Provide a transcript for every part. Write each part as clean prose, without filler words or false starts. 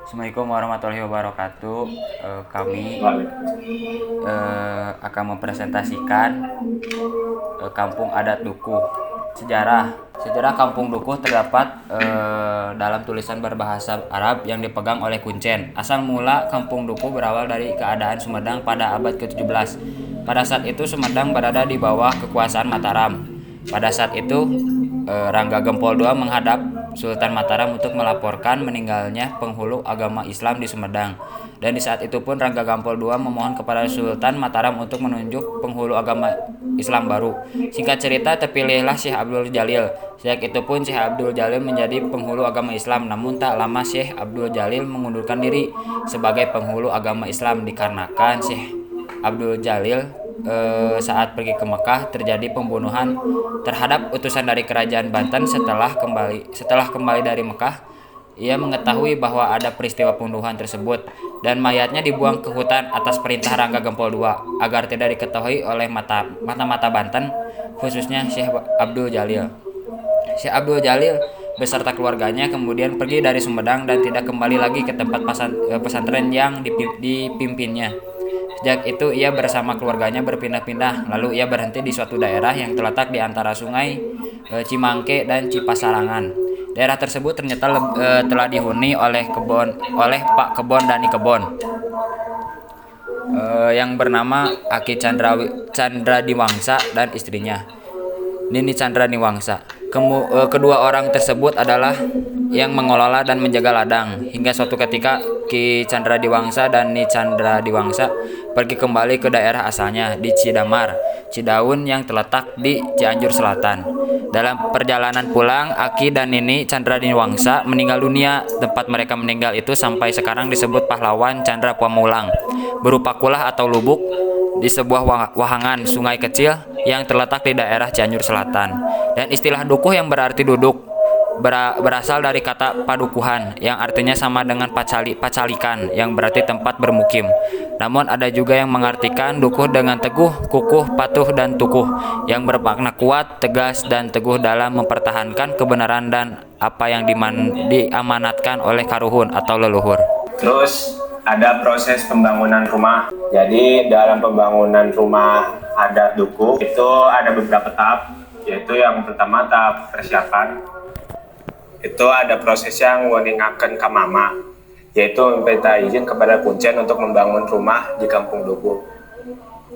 Assalamualaikum warahmatullahi wabarakatuh. Kami akan mempresentasikan Kampung Adat Dukuh. Sejarah Kampung Dukuh terdapat dalam tulisan berbahasa Arab yang dipegang oleh Kuncen. Asal mula Kampung Dukuh berawal dari keadaan Sumedang pada abad ke-17. Pada saat itu Sumedang berada di bawah kekuasaan Mataram. Pada saat itu Rangga Gempol II menghadap Sultan Mataram untuk melaporkan meninggalnya penghulu agama Islam di Sumedang. Dan di saat itu pun Rangga Gempol II memohon kepada Sultan Mataram untuk menunjuk penghulu agama Islam baru. Singkat cerita, terpilihlah Syekh Abdul Jalil. Sejak itu pun Syekh Abdul Jalil menjadi penghulu agama Islam. Namun tak lama Syekh Abdul Jalil mengundurkan diri sebagai penghulu agama Islam dikarenakan Syekh Abdul Jalil saat pergi ke Mekah terjadi pembunuhan terhadap utusan dari kerajaan Banten. Setelah kembali dari Mekah, ia mengetahui bahwa ada peristiwa pembunuhan tersebut dan mayatnya dibuang ke hutan atas perintah Rangga Gempol II agar tidak diketahui oleh mata-mata Banten, khususnya Syekh Abdul Jalil. Syekh Abdul Jalil beserta keluarganya kemudian pergi dari Sumedang dan tidak kembali lagi ke tempat pesantren yang dipimpinnya. Sejak itu ia bersama keluarganya berpindah-pindah, lalu ia berhenti di suatu daerah yang terletak di antara sungai Cimangke dan Cipasarangan. Daerah tersebut ternyata telah dihuni oleh Pak Kebon Dani Kebon yang bernama Aki Chandra Diwangsa dan istrinya Nini Chandra Diwangsa. Kedua orang tersebut adalah yang mengelola dan menjaga ladang hingga suatu ketika Ki Chandra Diwangsa dan Ni Chandra Diwangsa pergi kembali ke daerah asalnya di Cidaun yang terletak di Cianjur Selatan. Dalam perjalanan pulang, Aki dan Nini Chandra Diwangsa meninggal dunia. Tempat mereka meninggal itu sampai sekarang disebut Pahlawan Chandra Pamulang, berupa kulah atau lubuk di sebuah wahangan sungai kecil yang terletak di daerah Cianjur Selatan. Dan istilah dukuh yang berarti duduk berasal dari kata padukuhan yang artinya sama dengan pacalikan yang berarti tempat bermukim. Namun ada juga yang mengartikan dukuh dengan teguh, kukuh, patuh, dan tukuh yang bermakna kuat, tegas, dan teguh dalam mempertahankan kebenaran dan apa yang diamanatkan oleh karuhun atau leluhur. Terus ada proses pembangunan rumah. Jadi dalam pembangunan rumah adat dukuh itu ada beberapa tahap, yaitu yang pertama tahap persiapan. Itu ada proses yang nguningaken ka mama, yaitu meminta izin kepada Kuncen untuk membangun rumah di Kampung Dukuh.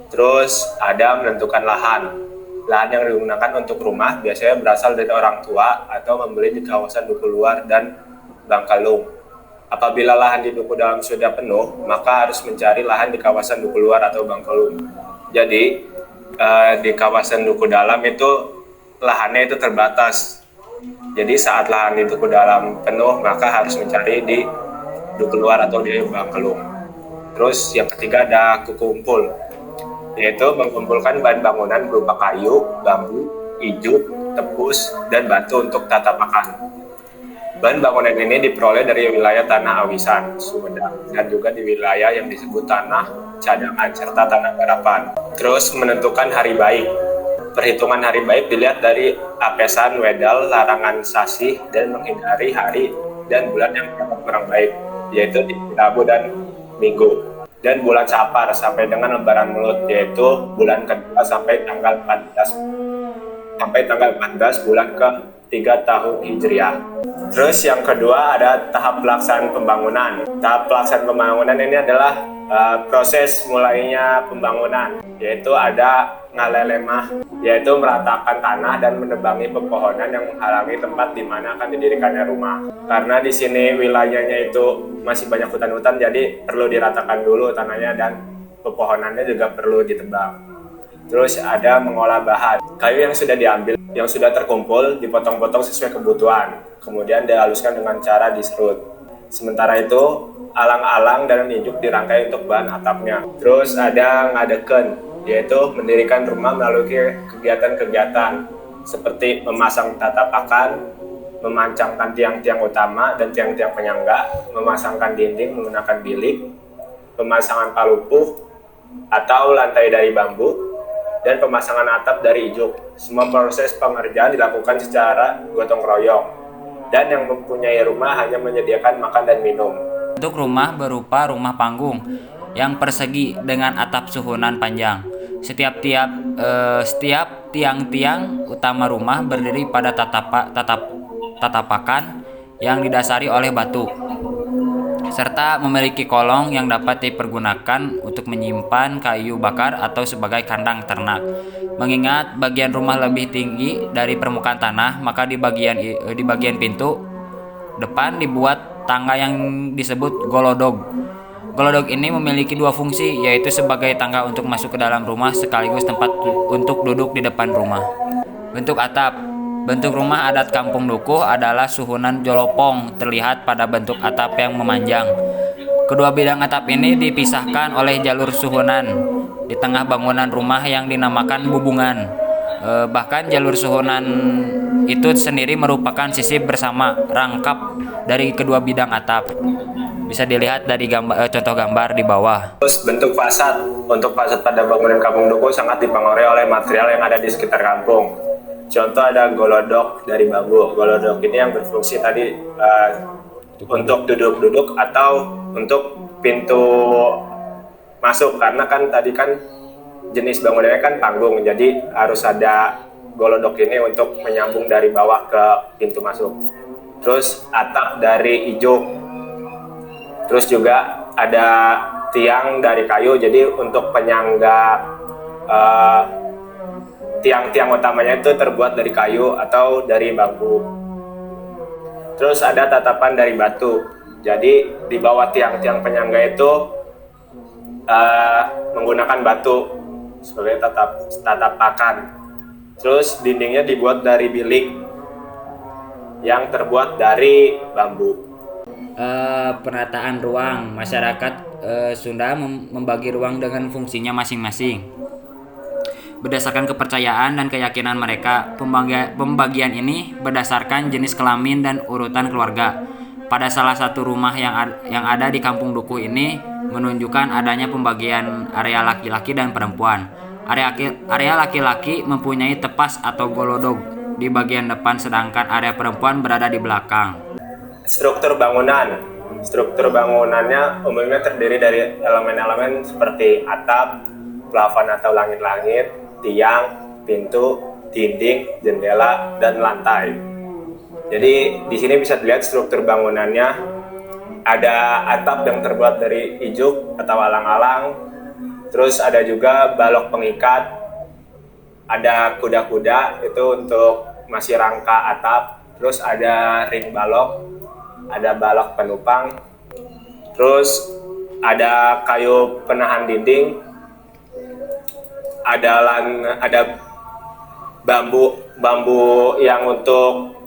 Terus ada menentukan lahan. Lahan yang digunakan untuk rumah biasanya berasal dari orang tua atau membeli di kawasan Dukuh Luar dan Bangkalung. Apabila lahan di Dukuh Dalam sudah penuh, maka harus mencari lahan di kawasan Dukuh Luar atau Bangkalung. Jadi di kawasan Dukuh Dalam itu lahannya itu terbatas. Jadi saat lahan di Dukuh Dalam penuh, maka harus mencari di Dukuh Luar atau di Bangkalung. Terus yang ketiga ada kukumpul, yaitu mengumpulkan bahan bangunan berupa kayu, bambu, ijuk, tepus, dan batu untuk tatapakan. Bahan bangunan ini diperoleh dari wilayah Tanah Awisan, Sumedang, dan juga di wilayah yang disebut Tanah Cadangan serta Tanah Garapan. Terus menentukan hari baik. Perhitungan hari baik dilihat dari apesan wedal, larangan sasih, dan menghindari hari dan bulan yang kurang baik, yaitu di Rabu dan Minggu. Dan bulan Sapar sampai dengan Lebaran Mulut, yaitu bulan kedua sampai tanggal 14 bulan ke-3 tahun Hijriah. Terus yang kedua ada tahap pelaksanaan pembangunan. Tahap pelaksanaan pembangunan ini adalah proses mulainya pembangunan, yaitu ada ngalelemah, yaitu meratakan tanah dan menebangi pepohonan yang menghalangi tempat di mana akan didirikannya rumah. Karena di sini wilayahnya itu masih banyak hutan-hutan, jadi perlu diratakan dulu tanahnya dan pepohonannya juga perlu ditebang. Terus ada mengolah bahan. Kayu yang sudah diambil, yang sudah terkumpul, dipotong-potong sesuai kebutuhan. Kemudian dihaluskan dengan cara diserut. Sementara itu, alang-alang dan ijuk dirangkai untuk bahan atapnya. Terus ada ngadeken, yaitu mendirikan rumah melalui kegiatan-kegiatan seperti memasang tatapakan, memancangkan tiang-tiang utama dan tiang-tiang penyangga, memasangkan dinding menggunakan bilik, pemasangan palupuh atau lantai dari bambu, dan pemasangan atap dari ijuk. Semua proses pengerjaan dilakukan secara gotong royong, dan yang mempunyai rumah hanya menyediakan makan dan minum. Bentuk rumah berupa rumah panggung yang persegi dengan atap suhunan panjang. Setiap tiang-tiang utama rumah berdiri pada tatapakan yang didasari oleh batu, serta memiliki kolong yang dapat dipergunakan untuk menyimpan kayu bakar atau sebagai kandang ternak. Mengingat bagian rumah lebih tinggi dari permukaan tanah, maka di bagian pintu depan dibuat tangga yang disebut golodog. Golodog ini memiliki dua fungsi, yaitu sebagai tangga untuk masuk ke dalam rumah sekaligus tempat untuk duduk di depan rumah. Bentuk atap. Bentuk rumah adat Kampung Dukuh adalah suhunan jolopong, terlihat pada bentuk atap yang memanjang. Kedua bidang atap ini dipisahkan oleh jalur suhunan di tengah bangunan rumah yang dinamakan bubungan. Bahkan jalur suhunan itu sendiri merupakan sisi bersama rangkap dari kedua bidang atap. Bisa dilihat dari contoh gambar di bawah. Terus bentuk fasad. Untuk fasad pada bangunan Kampung Dukuh sangat dipengaruhi oleh material yang ada di sekitar kampung. Contoh ada golodok dari bambu. Golodok ini yang berfungsi tadi untuk duduk-duduk atau untuk pintu masuk, karena kan tadi kan jenis bangunannya kan panggung, jadi harus ada golodok ini untuk menyambung dari bawah ke pintu masuk. Terus atap dari ijuk. Terus juga ada tiang dari kayu, jadi untuk penyangga tiang-tiang utamanya itu terbuat dari kayu atau dari bambu. Terus ada tatapan dari batu. Jadi di bawah tiang-tiang penyangga itu menggunakan batu sebagai tatapakan. Terus dindingnya dibuat dari bilik yang terbuat dari bambu. Penataan ruang. Masyarakat Sunda membagi ruang dengan fungsinya masing-masing. Berdasarkan kepercayaan dan keyakinan mereka, pembagian ini berdasarkan jenis kelamin dan urutan keluarga. Pada salah satu rumah yang ada di Kampung Dukuh ini menunjukkan adanya pembagian area laki-laki dan perempuan. Area laki-laki mempunyai tepas atau golodog di bagian depan, sedangkan area perempuan berada di belakang. Struktur bangunan. Struktur bangunannya umumnya terdiri dari elemen-elemen seperti atap, plafon atau langit-langit, tiang, pintu, dinding, jendela, dan lantai. Jadi di sini bisa dilihat struktur bangunannya. Ada atap yang terbuat dari ijuk atau alang-alang. Terus ada juga balok pengikat. Ada kuda-kuda itu untuk masih rangka atap. Terus ada ring balok, ada balok penupang. Terus ada kayu penahan dinding. Ada bambu yang untuk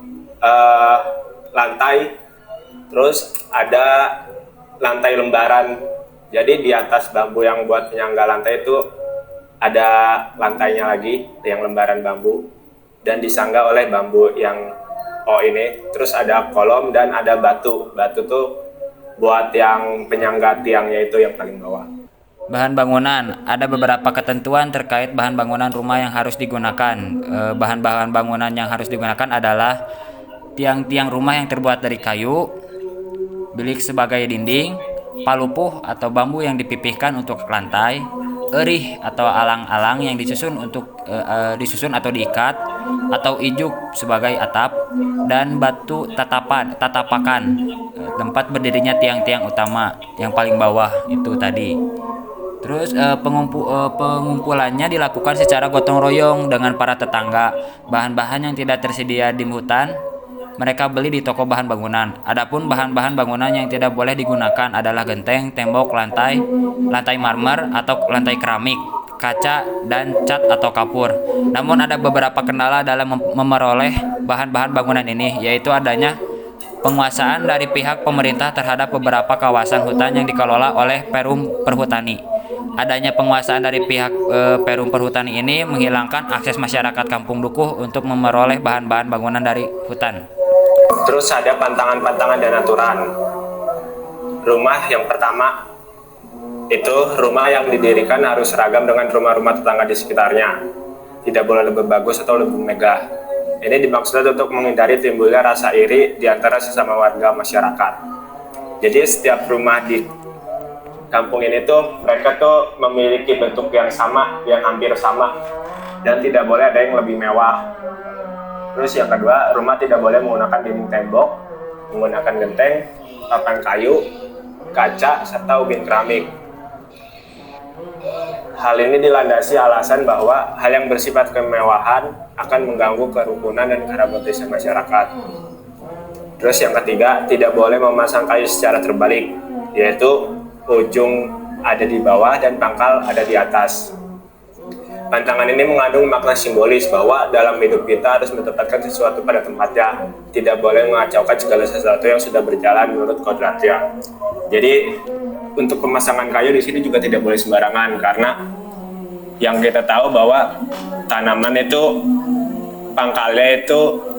lantai. Terus ada lantai lembaran. Jadi di atas bambu yang buat penyangga lantai itu ada lantainya lagi yang lembaran bambu dan disangga oleh bambu yang ini. Terus ada kolom dan ada batu. Batu tuh buat yang penyangga tiangnya itu yang paling bawah. Bahan bangunan. Ada beberapa ketentuan terkait bahan bangunan rumah yang harus digunakan. Bahan-bahan bangunan yang harus digunakan adalah tiang-tiang rumah yang terbuat dari kayu, bilik sebagai dinding, palupuh atau bambu yang dipipihkan untuk lantai, erih atau alang-alang yang disusun atau diikat, atau ijuk sebagai atap, dan batu tatapakan, tempat berdirinya tiang-tiang utama yang paling bawah itu tadi. Terus pengumpulannya dilakukan secara gotong royong dengan para tetangga. Bahan-bahan yang tidak tersedia di hutan mereka beli di toko bahan bangunan. Adapun bahan-bahan bangunan yang tidak boleh digunakan adalah genteng, tembok, lantai marmer atau lantai keramik, kaca, dan cat atau kapur. Namun ada beberapa kendala dalam memperoleh bahan-bahan bangunan ini, yaitu adanya penguasaan dari pihak pemerintah terhadap beberapa kawasan hutan yang dikelola oleh Perum Perhutani. Adanya penguasaan dari pihak Perum Perhutani ini menghilangkan akses masyarakat Kampung Dukuh untuk memperoleh bahan-bahan bangunan dari hutan. Terus ada pantangan-pantangan dan aturan. Rumah yang pertama itu rumah yang didirikan harus seragam dengan rumah-rumah tetangga di sekitarnya. Tidak boleh lebih bagus atau lebih megah. Ini dimaksud untuk menghindari timbulnya rasa iri di antara sesama warga masyarakat. Jadi setiap rumah di kampung ini tuh mereka tuh memiliki bentuk yang sama, yang hampir sama, dan tidak boleh ada yang lebih mewah. Terus yang kedua, rumah tidak boleh menggunakan dinding tembok, menggunakan genteng, papan kayu, kaca, serta ubin keramik. Hal ini dilandasi alasan bahwa hal yang bersifat kemewahan akan mengganggu kerukunan dan keharmonisan masyarakat. Terus yang ketiga, tidak boleh memasang kayu secara terbalik, yaitu ujung ada di bawah dan pangkal ada di atas. Pantangan ini mengandung makna simbolis bahwa dalam hidup kita harus menempatkan sesuatu pada tempatnya, tidak boleh mengacaukan segala sesuatu yang sudah berjalan menurut kodratnya. Jadi untuk pemasangan kayu di sini juga tidak boleh sembarangan, karena yang kita tahu bahwa tanaman itu pangkalnya itu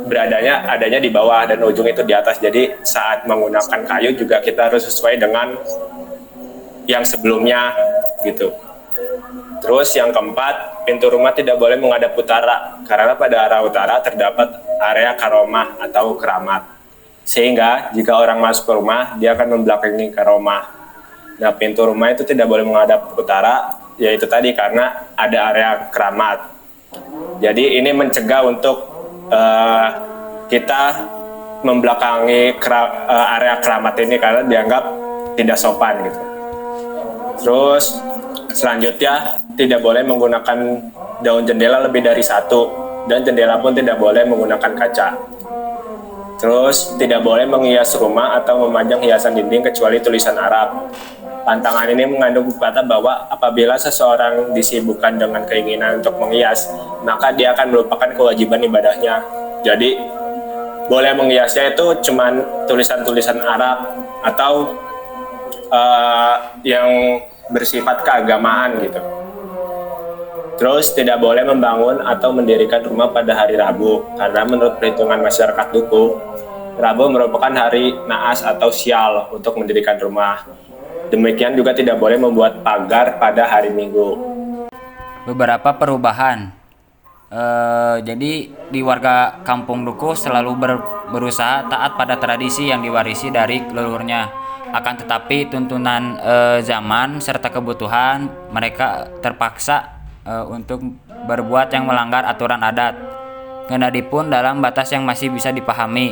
adanya di bawah dan ujung itu di atas. Jadi saat menggunakan kayu juga kita harus sesuai dengan yang sebelumnya gitu. Terus yang keempat, pintu rumah tidak boleh menghadap utara, karena pada arah utara terdapat area karomah atau keramat. Sehingga jika orang masuk ke rumah, dia akan membelakangi karomah. Nah, pintu rumah itu tidak boleh menghadap utara, yaitu tadi karena ada area keramat. Jadi ini mencegah untuk kita membelakangi area keramat ini karena dianggap tidak sopan gitu. Terus selanjutnya, tidak boleh menggunakan daun jendela lebih dari satu, dan jendela pun tidak boleh menggunakan kaca. Terus tidak boleh menghias rumah atau memanjang hiasan dinding kecuali tulisan Arab. Pantangan ini mengandung kata bahwa apabila seseorang disibukkan dengan keinginan untuk menghias, maka dia akan melupakan kewajiban ibadahnya. Jadi boleh menghiasnya itu cuman tulisan-tulisan Arab atau yang bersifat keagamaan gitu. Terus tidak boleh membangun atau mendirikan rumah pada hari Rabu, karena menurut perhitungan masyarakat Duku, Rabu merupakan hari naas atau sial untuk mendirikan rumah. Demikian juga tidak boleh membuat pagar pada hari Minggu. Beberapa perubahan. Jadi di warga Kampung Dukuh selalu berusaha taat pada tradisi yang diwarisi dari leluhurnya. Akan tetapi tuntunan zaman serta kebutuhan, mereka terpaksa untuk berbuat yang melanggar aturan adat. Kendadipun dalam batas yang masih bisa dipahami,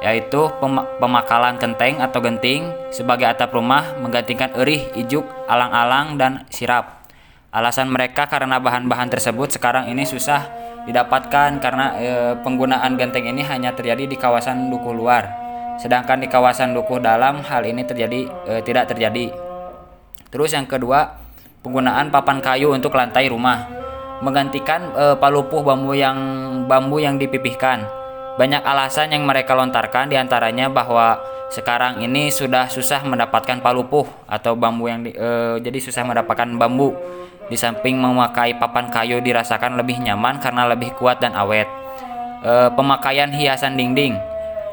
yaitu pemakalan genteng atau genting sebagai atap rumah menggantikan erih, ijuk, alang-alang, dan sirap. Alasan mereka karena bahan-bahan tersebut sekarang ini susah didapatkan karena penggunaan genteng ini hanya terjadi di kawasan Dukuh luar. Sedangkan di kawasan Dukuh dalam hal ini tidak terjadi. Terus yang kedua, penggunaan papan kayu untuk lantai rumah menggantikan palupuh bambu yang dipipihkan. Banyak alasan yang mereka lontarkan, diantaranya bahwa sekarang ini sudah susah mendapatkan palupuh atau bambu jadi susah mendapatkan bambu. Di samping memakai papan kayu dirasakan lebih nyaman karena lebih kuat dan awet. Pemakaian hiasan dinding.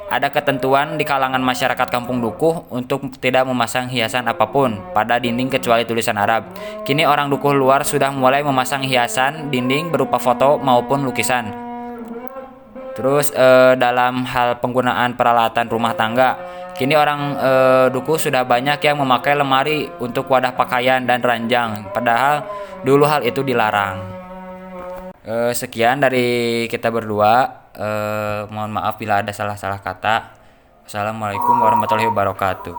Ada ketentuan di kalangan masyarakat Kampung Dukuh untuk tidak memasang hiasan apapun pada dinding kecuali tulisan Arab. Kini orang Dukuh luar sudah mulai memasang hiasan dinding berupa foto maupun lukisan. Terus dalam hal penggunaan peralatan rumah tangga, kini orang Dukuh sudah banyak yang memakai lemari untuk wadah pakaian dan ranjang, padahal dulu hal itu dilarang. Sekian dari kita berdua. Mohon maaf bila ada salah-salah kata. Assalamualaikum warahmatullahi wabarakatuh.